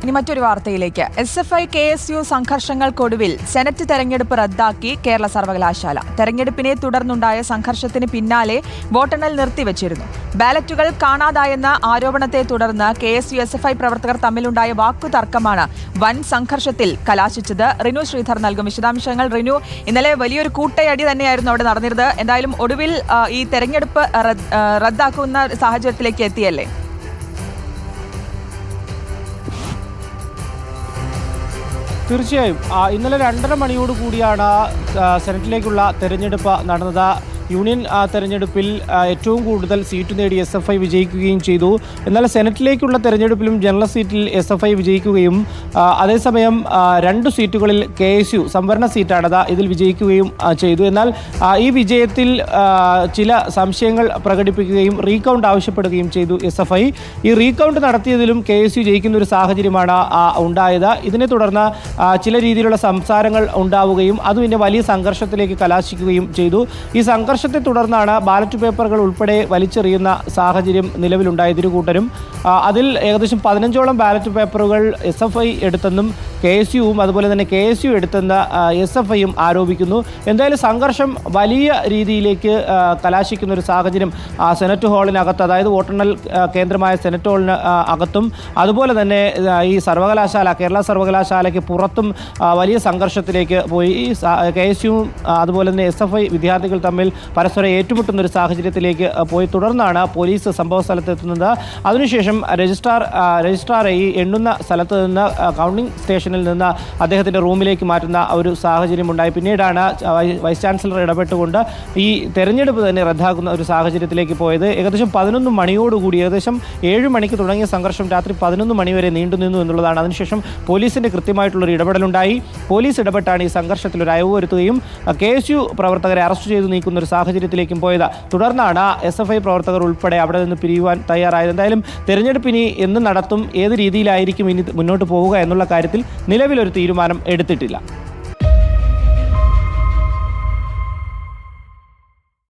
ഇനി മറ്റൊരു വാർത്തയിലേക്ക്. SFI KSU സംഘർഷങ്ങൾക്കൊടുവിൽ സെനറ്റ് തെരഞ്ഞെടുപ്പ് റദ്ദാക്കി കേരള സർവകലാശാല. തെരഞ്ഞെടുപ്പിനെ തുടർന്നുണ്ടായ സംഘർഷത്തിന് പിന്നാലെ വോട്ടെണ്ണൽ നിർത്തിവച്ചിരുന്നു. ബാലറ്റുകൾ കാണാതായെന്ന ആരോപണത്തെ തുടർന്ന് KSU SFI പ്രവർത്തകർ തമ്മിലുണ്ടായ വാക്കുതർക്കമാണ് വൻ സംഘർഷത്തിൽ കലാശിച്ചത്. റിനു ശ്രീധർ നൽകും വിശദാംശങ്ങൾ. റിനു, ഇന്നലെ വലിയൊരു കൂട്ടയടി തന്നെയായിരുന്നു അവിടെ നടന്നിരുന്നത്. എന്തായാലും ഒടുവിൽ ഈ തെരഞ്ഞെടുപ്പ് റദ്ദാക്കുന്ന സാഹചര്യത്തിലേക്ക് എത്തിയല്ലേ? തീർച്ചയായും ഇന്നലെ 2:30 മണിയോട് കൂടിയാണ് സെനറ്റിലേക്കുള്ള തെരഞ്ഞെടുപ്പ് നടന്നത്. യൂണിയൻ തെരഞ്ഞെടുപ്പിൽ ഏറ്റവും കൂടുതൽ സീറ്റ് നേടി SFI വിജയിക്കുകയും ചെയ്തു. എന്നാൽ സെനറ്റിലേക്കുള്ള തെരഞ്ഞെടുപ്പിലും ജനറൽ സീറ്റിൽ SFI വിജയിക്കുകയും അതേസമയം 2 സീറ്റുകളിൽ KSU സംവരണ സീറ്റാണത്, ഇതിൽ വിജയിക്കുകയും ചെയ്തു. എന്നാൽ ഈ വിജയത്തിൽ ചില സംശയങ്ങൾ പ്രകടിപ്പിക്കുകയും റീകൗണ്ട് ആവശ്യപ്പെടുകയും ചെയ്തു SFI. ഈ റീകൗണ്ട് നടത്തിയതിലും KSU ജയിക്കുന്ന ഒരു സാഹചര്യമാണ് ഉണ്ടായത്. ഇതിനെ തുടർന്ന് ചില രീതിയിലുള്ള സംസാരങ്ങൾ ഉണ്ടാവുകയും അത് പിന്നെ വലിയ സംഘർഷത്തിലേക്ക് കലാശിക്കുകയും ചെയ്തു. ഈ സംഘർഷത്തെ തുടർന്നാണ് ബാലറ്റ് പേപ്പറുകൾ ഉൾപ്പെടെ വലിച്ചെറിയുന്ന സാഹചര്യം നിലവിലുണ്ടായത്. ഇരുകൂട്ടരും അതിൽ ഏകദേശം 15ഓളം ബാലറ്റ് പേപ്പറുകൾ SFI എടുത്തെന്നും KSUവും അതുപോലെ തന്നെ KSU എടുത്തെന്ന് SFIയും ആരോപിക്കുന്നു. എന്തായാലും സംഘർഷം വലിയ രീതിയിലേക്ക് കലാശിക്കുന്ന ഒരു സാഹചര്യം സെനറ്റ് ഹാളിനകത്ത്, അതായത് വോട്ടെണ്ണൽ കേന്ദ്രമായ സെനറ്റ് ഹാളിന് അകത്തും അതുപോലെ തന്നെ ഈ സർവകലാശാല, കേരള സർവകലാശാലയ്ക്ക് പുറത്തും വലിയ സംഘർഷത്തിലേക്ക് പോയി. ഈ KSUവും അതുപോലെ തന്നെ SFI വിദ്യാർത്ഥികൾ തമ്മിൽ പരസ്പരം ഏറ്റുമുട്ടുന്ന ഒരു സാഹചര്യത്തിലേക്ക് പോയി. തുടർന്നാണ് പോലീസ് സംഭവ സ്ഥലത്തെത്തുന്നത്. അതിനുശേഷം രജിസ്ട്രാർ ഈ എണ്ണുന്ന സ്ഥലത്ത് നിന്ന് കൗണ്ടിംഗ് സ്റ്റേഷനിൽ നിന്ന് അദ്ദേഹത്തിൻ്റെ റൂമിലേക്ക് മാറ്റുന്ന ഒരു സാഹചര്യമുണ്ടായി. പിന്നീടാണ് വൈസ് ചാൻസലർ ഇടപെട്ടുകൊണ്ട് ഈ തെരഞ്ഞെടുപ്പ് തന്നെ റദ്ദാക്കുന്ന ഒരു സാഹചര്യത്തിലേക്ക് പോയത്. ഏകദേശം 11 മണിയോടുകൂടി, ഏകദേശം 7 മണിക്ക് തുടങ്ങിയ സംഘർഷം രാത്രി 11 മണി വരെ നീണ്ടുനിന്നു എന്നുള്ളതാണ്. അതിനുശേഷം പോലീസിൻ്റെ കൃത്യമായിട്ടുള്ളൊരു ഇടപെടലുണ്ടായി. പോലീസ് ഇടപെട്ടാണ് ഈ സംഘർഷത്തിൽ ഒരു അയവ് വരുത്തുകയും KSU പ്രവർത്തകരെ അറസ്റ്റ് ചെയ്ത് നീക്കുന്ന ഒരു സാഹചര്യത്തിലേക്കും പോയത്. തുടർന്നാണ് SFI പ്രവർത്തകർ ഉൾപ്പെടെ അവിടെ നിന്ന് പിരിയുവാൻ തയ്യാറായത്. എന്തായാലും തെരഞ്ഞെടുപ്പ് ഇനി എന്ന് നടത്തും, ഏത് രീതിയിലായിരിക്കും ഇനി മുന്നോട്ട് പോവുക എന്നുള്ള കാര്യത്തിൽ നിലവിലൊരു തീരുമാനം എടുത്തിട്ടില്ല.